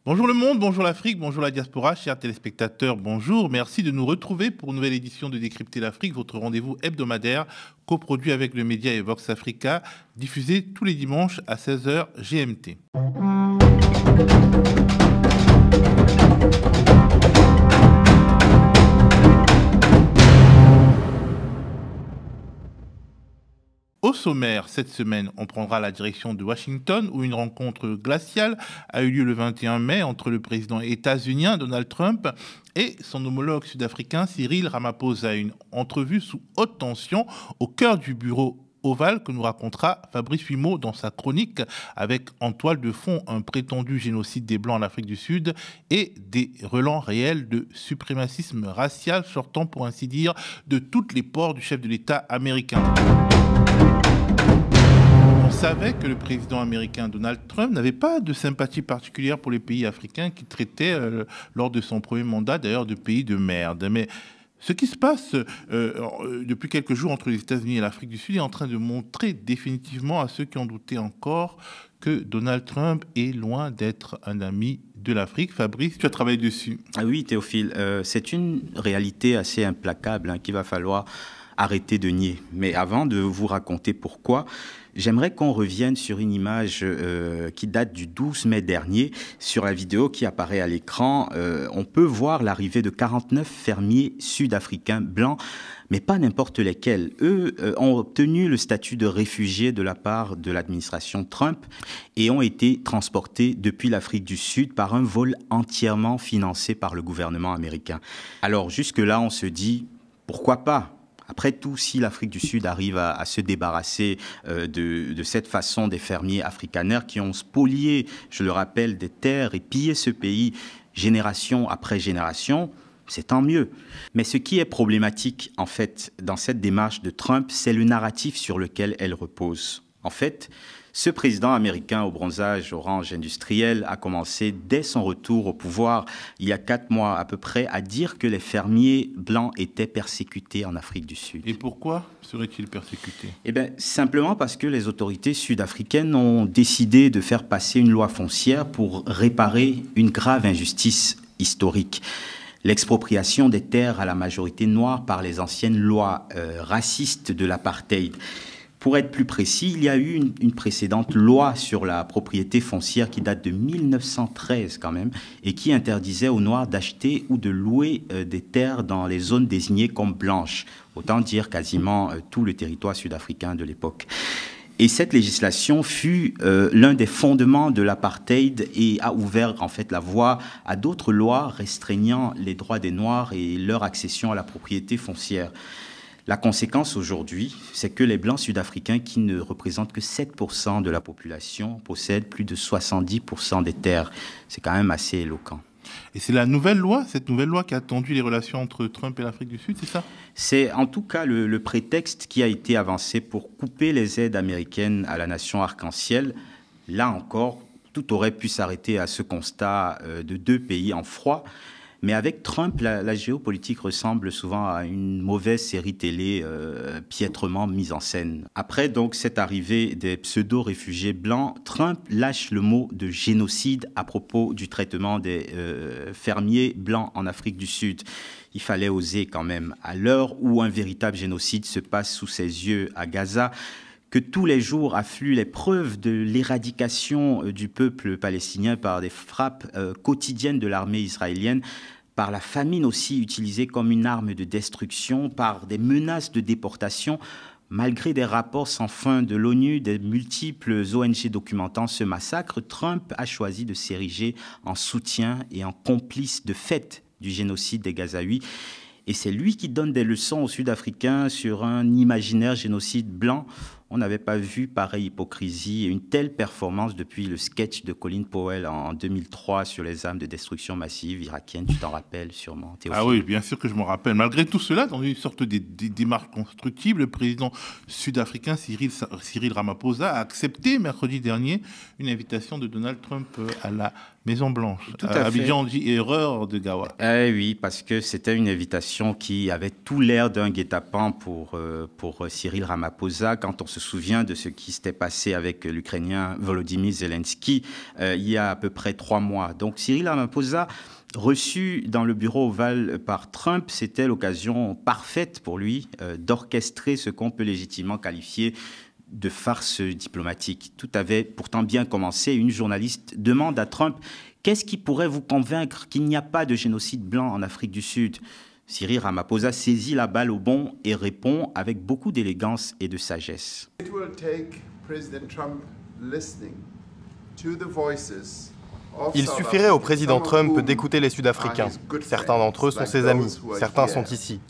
Bonjour le monde, bonjour l'Afrique, bonjour la diaspora, chers téléspectateurs, bonjour. Merci de nous retrouver pour une nouvelle édition de Décrypter l'Afrique, votre rendez-vous hebdomadaire, coproduit avec le média et Vox Africa, diffusé tous les dimanches à 16h GMT. Au sommaire, cette semaine, on prendra la direction de Washington où une rencontre glaciale a eu lieu le 21 mai entre le président états-unien Donald Trump et son homologue sud-africain Cyril Ramaphosa. Une entrevue sous haute tension au cœur du bureau ovale que nous racontera Fabrice Huimot dans sa chronique avec en toile de fond un prétendu génocide des Blancs en Afrique du Sud et des relents réels de suprémacisme racial sortant pour ainsi dire de toutes les pores du chef de l'État américain. On savait que le président américain Donald Trump n'avait pas de sympathie particulière pour les pays africains qu'il traitait lors de son premier mandat, d'ailleurs de pays de merde. Mais ce qui se passe depuis quelques jours entre les États-Unis et l'Afrique du Sud est en train de montrer définitivement à ceux qui en doutaient encore que Donald Trump est loin d'être un ami de l'Afrique. Fabrice, tu as travaillé dessus. Ah oui, Théophile, c'est une réalité assez implacable qu'il va falloir arrêter de nier. Mais avant de vous raconter pourquoi, j'aimerais qu'on revienne sur une image qui date du 12 mai dernier. Sur la vidéo qui apparaît à l'écran, on peut voir l'arrivée de 49 fermiers sud-africains blancs, mais pas n'importe lesquels. Eux ont obtenu le statut de réfugiés de la part de l'administration Trump et ont été transportés depuis l'Afrique du Sud par un vol entièrement financé par le gouvernement américain. Alors jusque-là, on se dit, pourquoi pas ? Après tout, si l'Afrique du Sud arrive à se débarrasser de cette façon des fermiers afrikaners qui ont spolié, je le rappelle, des terres et pillé ce pays génération après génération, c'est tant mieux. Mais ce qui est problématique, en fait, dans cette démarche de Trump, c'est le narratif sur lequel elle repose. En fait, ce président américain au bronzage orange industriel a commencé dès son retour au pouvoir, il y a 4 mois à peu près, à dire que les fermiers blancs étaient persécutés en Afrique du Sud. Et pourquoi seraient-ils persécutés ? Eh bien, simplement parce que les autorités sud-africaines ont décidé de faire passer une loi foncière pour réparer une grave injustice historique. L'expropriation des terres à la majorité noire par les anciennes lois racistes de l'apartheid. Pour être plus précis, il y a eu une précédente loi sur la propriété foncière qui date de 1913 quand même et qui interdisait aux Noirs d'acheter ou de louer des terres dans les zones désignées comme blanches. Autant dire quasiment tout le territoire sud-africain de l'époque. Et cette législation fut l'un des fondements de l'apartheid et a ouvert en fait la voie à d'autres lois restreignant les droits des Noirs et leur accession à la propriété foncière. La conséquence aujourd'hui, c'est que les Blancs sud-africains, qui ne représentent que 7% de la population, possèdent plus de 70% des terres. C'est quand même assez éloquent. Et c'est la nouvelle loi, cette nouvelle loi qui a tendu les relations entre Trump et l'Afrique du Sud, c'est ça ? C'est en tout cas le prétexte qui a été avancé pour couper les aides américaines à la nation arc-en-ciel. Là encore, tout aurait pu s'arrêter à ce constat de 2 pays en froid. Mais avec Trump, la géopolitique ressemble souvent à une mauvaise série télé piètrement mise en scène. Après donc cette arrivée des pseudo-réfugiés blancs, Trump lâche le mot de génocide à propos du traitement des fermiers blancs en Afrique du Sud. Il fallait oser quand même. À l'heure où un véritable génocide se passe sous ses yeux à Gaza, que tous les jours affluent les preuves de l'éradication du peuple palestinien par des frappes quotidiennes de l'armée israélienne, par la famine aussi utilisée comme une arme de destruction, par des menaces de déportation, malgré des rapports sans fin de l'ONU, des multiples ONG documentant ce massacre, Trump a choisi de s'ériger en soutien et en complice de fait du génocide des Gazaouis. Et c'est lui qui donne des leçons aux Sud-Africains sur un imaginaire génocide blanc. On n'avait pas vu pareille hypocrisie et une telle performance depuis le sketch de Colin Powell en 2003 sur les armes de destruction massive irakiennes. Tu t'en rappelles sûrement, Théophile? Ah oui, bien sûr que je m'en rappelle. Malgré tout cela, dans une sorte de démarche constructive, le président sud-africain Cyril Ramaphosa a accepté mercredi dernier une invitation de Donald Trump à la Maison Blanche. Tout à fait. Abidjan dit erreur de Gawa. Oui, parce que c'était une invitation qui avait tout l'air d'un guet-apens pour Cyril Ramaphosa, quand on se souvient de ce qui s'était passé avec l'Ukrainien Volodymyr Zelensky il y a à peu près 3 mois. Donc Cyril Ramaphosa, reçu dans le bureau ovale par Trump, c'était l'occasion parfaite pour lui d'orchestrer ce qu'on peut légitimement qualifier de farce diplomatique. Tout avait pourtant bien commencé. Une journaliste demande à Trump « Qu'est-ce qui pourrait vous convaincre qu'il n'y a pas de génocide blanc en Afrique du Sud ?» Cyril Ramaphosa saisit la balle au bond et répond avec beaucoup d'élégance et de sagesse. It will take President Trump listening to the voices. Il suffirait au président Trump d'écouter les Sud-Africains. Certains d'entre eux sont ses amis, certains sont ici.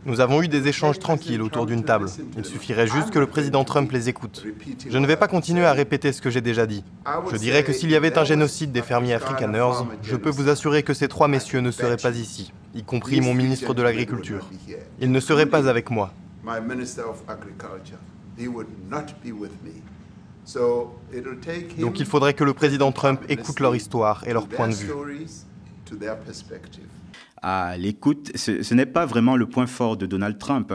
Nous avons eu des échanges tranquilles autour d'une table. Il suffirait juste que le président Trump les écoute. Je ne vais pas continuer à répéter ce que j'ai déjà dit. Je dirais que s'il y avait un génocide des fermiers afrikaners, je peux vous assurer que ces 3 messieurs ne seraient pas ici, y compris mon ministre de l'Agriculture. Ils ne seraient pas avec moi. Donc il faudrait que le président Trump écoute leur histoire et leur point de vue. À l'écoute, ce n'est pas vraiment le point fort de Donald Trump.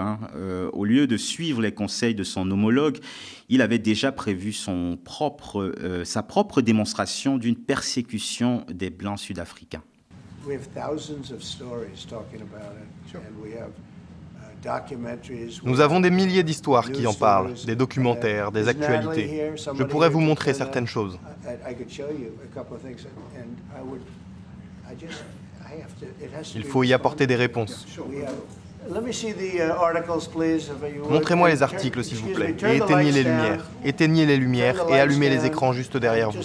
Au lieu de suivre les conseils de son homologue, il avait déjà prévu sa propre démonstration d'une persécution des Blancs sud-africains. Nous avons des milliers d'histoires qui en parlent, des documentaires, des actualités. Je pourrais vous montrer certaines choses. Il faut y apporter des réponses. Montrez-moi les articles, s'il vous plaît, et éteignez les lumières. Éteignez les lumières et allumez les écrans juste derrière vous.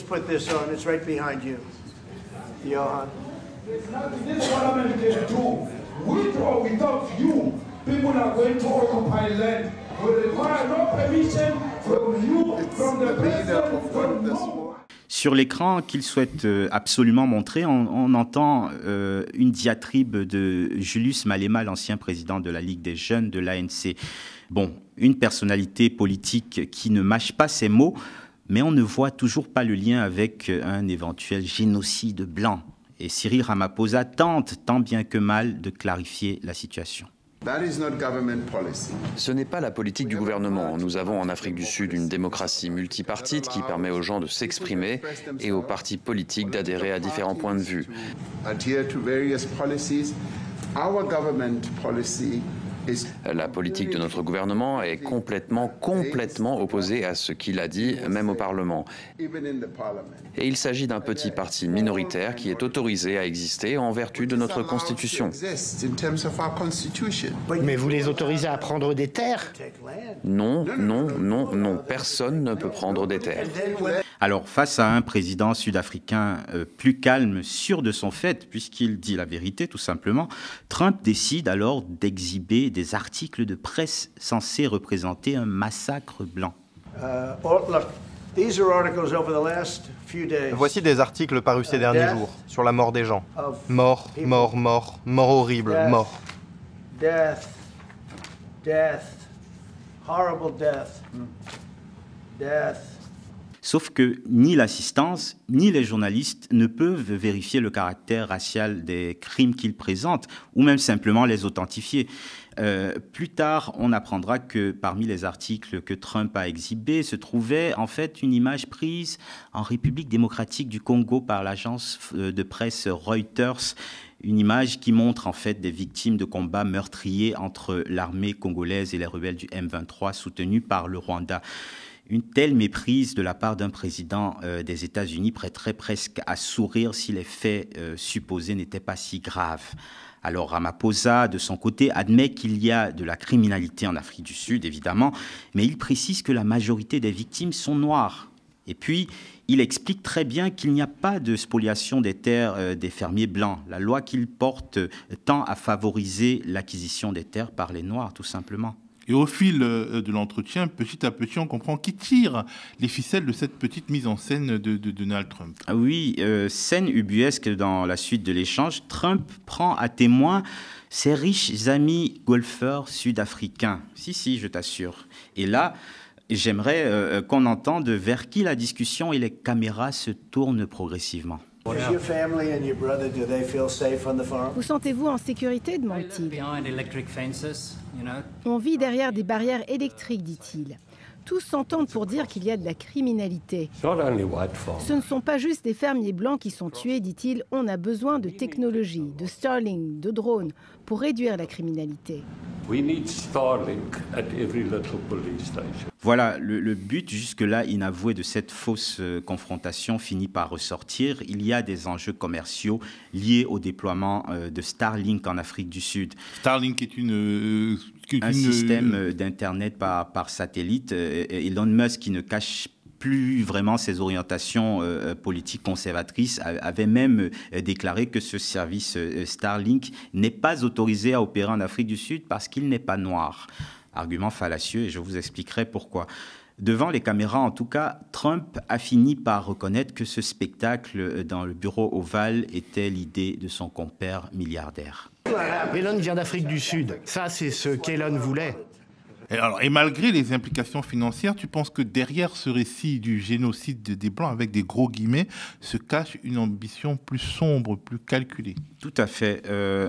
People are going to occupy land. We require no permission from you, from the president, from no. Sur l'écran qu'il souhaite absolument montrer, on entend une diatribe de Julius Malema, l'ancien président de la Ligue des jeunes de l'ANC. Bon, une personnalité politique qui ne mâche pas ses mots, mais on ne voit toujours pas le lien avec un éventuel génocide blanc. Et Cyril Ramaphosa tente tant bien que mal de clarifier la situation. Ce n'est pas la politique du gouvernement. Nous avons en Afrique du Sud une démocratie multipartite qui permet aux gens de s'exprimer et aux partis politiques d'adhérer à différents points de vue. La politique de notre gouvernement est complètement opposée à ce qu'il a dit, même au Parlement. Et il s'agit d'un petit parti minoritaire qui est autorisé à exister en vertu de notre Constitution. Mais vous les autorisez à prendre des terres? Non. Personne ne peut prendre des terres. Alors, face à un président sud-africain plus calme, sûr de son fait, puisqu'il dit la vérité tout simplement, Trump décide alors d'exhiber des articles de presse censés représenter un massacre blanc. Voici des articles parus ces derniers jours sur la mort des gens. Mort, mort, mort, mort horrible, mort. Death, horrible death, death. Sauf que ni l'assistance, ni les journalistes ne peuvent vérifier le caractère racial des crimes qu'ils présentent, ou même simplement les authentifier. Plus tard, on apprendra que parmi les articles que Trump a exhibés se trouvait en fait une image prise en République démocratique du Congo par l'agence de presse Reuters, une image qui montre en fait des victimes de combats meurtriers entre l'armée congolaise et les rebelles du M23 soutenus par le Rwanda. Une telle méprise de la part d'un président des États-Unis prêterait presque à sourire si les faits supposés n'étaient pas si graves. Alors Ramaphosa, de son côté, admet qu'il y a de la criminalité en Afrique du Sud, évidemment, mais il précise que la majorité des victimes sont noires. Et puis, il explique très bien qu'il n'y a pas de spoliation des terres des fermiers blancs. La loi qu'il porte tend à favoriser l'acquisition des terres par les Noirs, tout simplement. Et au fil de l'entretien, petit à petit, on comprend qui tire les ficelles de cette petite mise en scène de Donald Trump. Ah oui, scène ubuesque dans la suite de l'échange. Trump prend à témoin ses riches amis golfeurs sud-africains. Si, je t'assure. Et là, Et j'aimerais qu'on entende vers qui la discussion et les caméras se tournent progressivement. Vous sentez-vous en sécurité, demande-t-il. On vit derrière des barrières électriques, dit-il. Tous s'entendent pour dire qu'il y a de la criminalité. Ce ne sont pas juste des fermiers blancs qui sont tués, dit-il. On a besoin de technologie, de Starlink, de drones pour réduire la criminalité. Voilà, le but jusque-là inavoué de cette fausse confrontation finit par ressortir. Il y a des enjeux commerciaux liés au déploiement de Starlink en Afrique du Sud. Starlink est un système d'Internet par satellite. Elon Musk, qui ne cache plus vraiment ses orientations politiques conservatrices, avait même déclaré que ce service Starlink n'est pas autorisé à opérer en Afrique du Sud parce qu'il n'est pas noir. Argument fallacieux, et je vous expliquerai pourquoi. Devant les caméras, en tout cas, Trump a fini par reconnaître que ce spectacle dans le bureau ovale était l'idée de son compère milliardaire. Elon vient d'Afrique du Sud. Ça, c'est ce qu'Elon voulait. Et malgré les implications financières, tu penses que derrière ce récit du génocide des Blancs, avec des gros guillemets, se cache une ambition plus sombre, plus calculée? Tout à fait.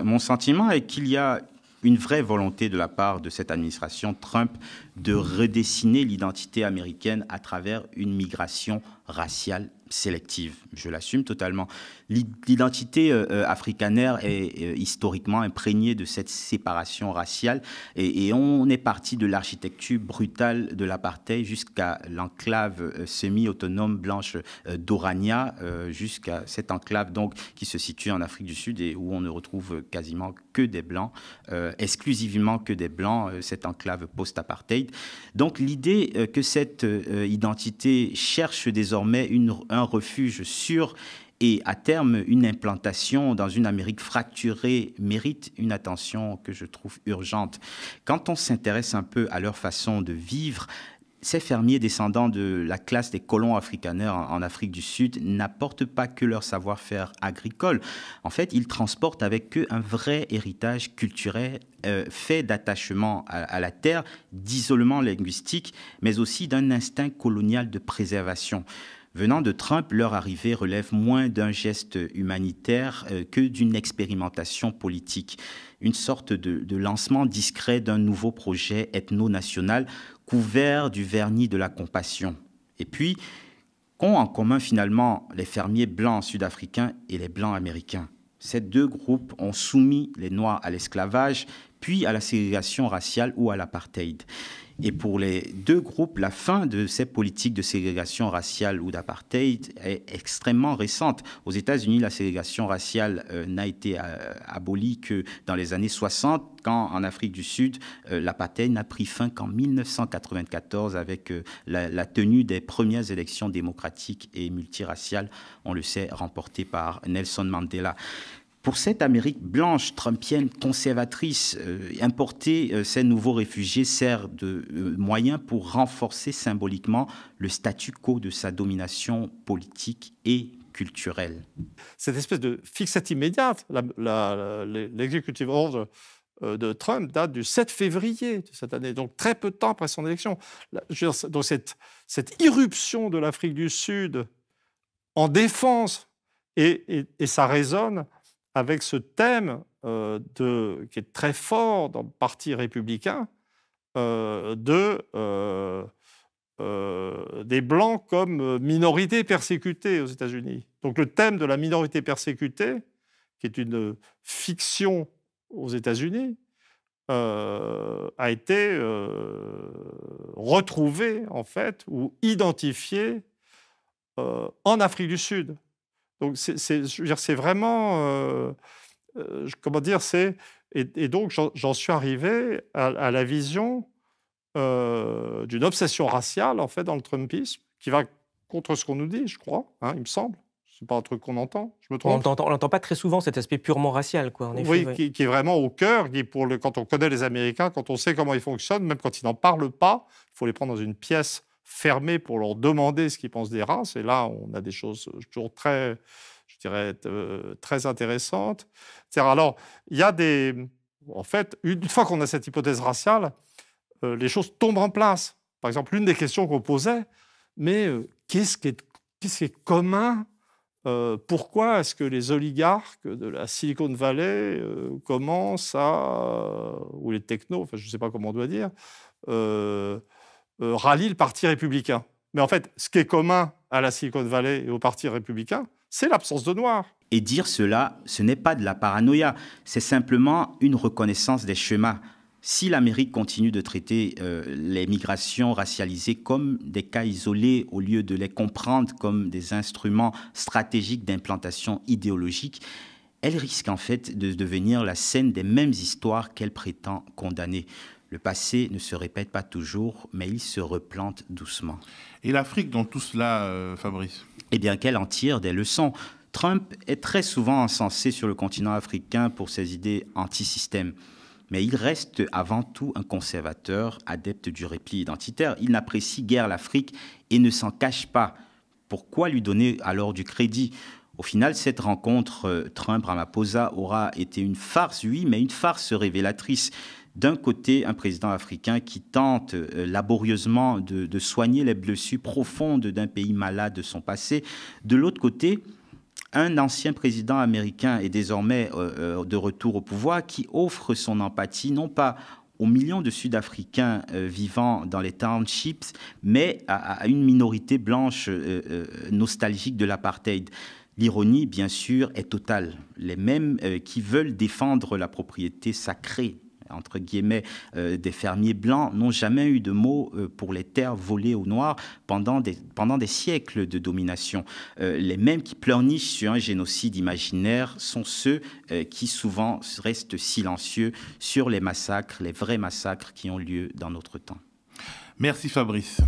Mon sentiment est qu'il y a une vraie volonté de la part de cette administration Trump de redessiner l'identité américaine à travers une migration raciale sélective. Je l'assume totalement. L'identité africanaire est historiquement imprégnée de cette séparation raciale et on est parti de l'architecture brutale de l'apartheid jusqu'à l'enclave semi-autonome blanche d'Orania, jusqu'à cette enclave donc qui se situe en Afrique du Sud et où on ne retrouve quasiment que des Blancs, exclusivement que des Blancs, cette enclave post-apartheid. Donc l'idée que cette identité cherche désormais un refuge sûr et à terme une implantation dans une Amérique fracturée mérite une attention que je trouve urgente. Quand on s'intéresse un peu à leur façon de vivre, ces fermiers descendants de la classe des colons afrikaners en Afrique du Sud n'apportent pas que leur savoir-faire agricole. En fait, ils transportent avec eux un vrai héritage culturel fait d'attachement à la terre, d'isolement linguistique, mais aussi d'un instinct colonial de préservation. Venant de Trump, leur arrivée relève moins d'un geste humanitaire que d'une expérimentation politique. Une sorte de lancement discret d'un nouveau projet ethno-national couvert du vernis de la compassion. Et puis, qu'ont en commun finalement les fermiers blancs sud-africains et les blancs américains? Ces deux groupes ont soumis les Noirs à l'esclavage, puis à la ségrégation raciale ou à l'apartheid. Et pour les deux groupes, la fin de ces politiques de ségrégation raciale ou d'apartheid est extrêmement récente. Aux États-Unis, la ségrégation raciale n'a été abolie que dans les années 60, quand en Afrique du Sud, l'apartheid n'a pris fin qu'en 1994 avec la tenue des premières élections démocratiques et multiraciales, on le sait, remportées par Nelson Mandela. Pour cette Amérique blanche, trumpienne, conservatrice, importer ces nouveaux réfugiés sert de moyen pour renforcer symboliquement le statu quo de sa domination politique et culturelle. Cette espèce de fixette immédiate, l'executive order de Trump date du 7 février de cette année, donc très peu de temps après son élection. Donc cette irruption de l'Afrique du Sud en défense, et ça résonne avec ce thème qui est très fort dans le Parti républicain, des Blancs comme minorité persécutée aux États-Unis. Donc le thème de la minorité persécutée, qui est une fiction aux États-Unis, a été retrouvé, en fait, ou identifié en Afrique du Sud. Donc, c'est vraiment... comment dire, et donc, j'en suis arrivé à la vision d'une obsession raciale, en fait, dans le Trumpisme, qui va contre ce qu'on nous dit, je crois, hein, il me semble. Ce n'est pas un truc qu'on entend, je me trompe. On n'entend pas très souvent cet aspect purement racial, quoi, en effet. Oui, oui. Qui est vraiment au cœur, quand on connaît les Américains, quand on sait comment ils fonctionnent, même quand ils n'en parlent pas, il faut les prendre dans une pièce fermée pour leur demander ce qu'ils pensent des races. Et là, on a des choses toujours très, je dirais, très intéressantes. Alors, il y a des... En fait, une fois qu'on a cette hypothèse raciale, les choses tombent en place. par exemple, l'une des questions qu'on posait, mais qu'est-ce qui est commun? Pourquoi est-ce que les oligarques de la Silicon Valley commencent ou les technos, enfin, je ne sais pas comment on doit dire, rallient le Parti républicain? Mais en fait, ce qui est commun à la Silicon Valley et au Parti républicain, c'est l'absence de noirs. Et dire cela, ce n'est pas de la paranoïa, c'est simplement une reconnaissance des schémas. Si l'Amérique continue de traiter les migrations racialisées comme des cas isolés au lieu de les comprendre comme des instruments stratégiques d'implantation idéologique, elle risque en fait de devenir la scène des mêmes histoires qu'elle prétend condamner. Le passé ne se répète pas toujours, mais il se replante doucement. Et l'Afrique dans tout cela, Fabrice? Eh bien, qu'elle en tire des leçons. Trump est très souvent encensé sur le continent africain pour ses idées anti-système. Mais il reste avant tout un conservateur, adepte du repli identitaire. Il n'apprécie guère l'Afrique et ne s'en cache pas. Pourquoi lui donner alors du crédit? Au final, cette rencontre Trump-Ramaphosa aura été une farce, oui, mais une farce révélatrice. D'un côté, un président africain qui tente laborieusement de soigner les blessures profondes d'un pays malade de son passé. De l'autre côté, un ancien président américain est désormais de retour au pouvoir qui offre son empathie non pas aux millions de Sud-Africains vivant dans les townships, mais à une minorité blanche nostalgique de l'apartheid. L'ironie, bien sûr, est totale. Les mêmes qui veulent défendre la propriété sacrée, entre guillemets, des fermiers blancs n'ont jamais eu de mots pour les terres volées aux Noirs pendant des siècles de domination. Les mêmes qui pleurnichent sur un génocide imaginaire sont ceux qui souvent restent silencieux sur les massacres, les vrais massacres qui ont lieu dans notre temps. Merci Fabrice.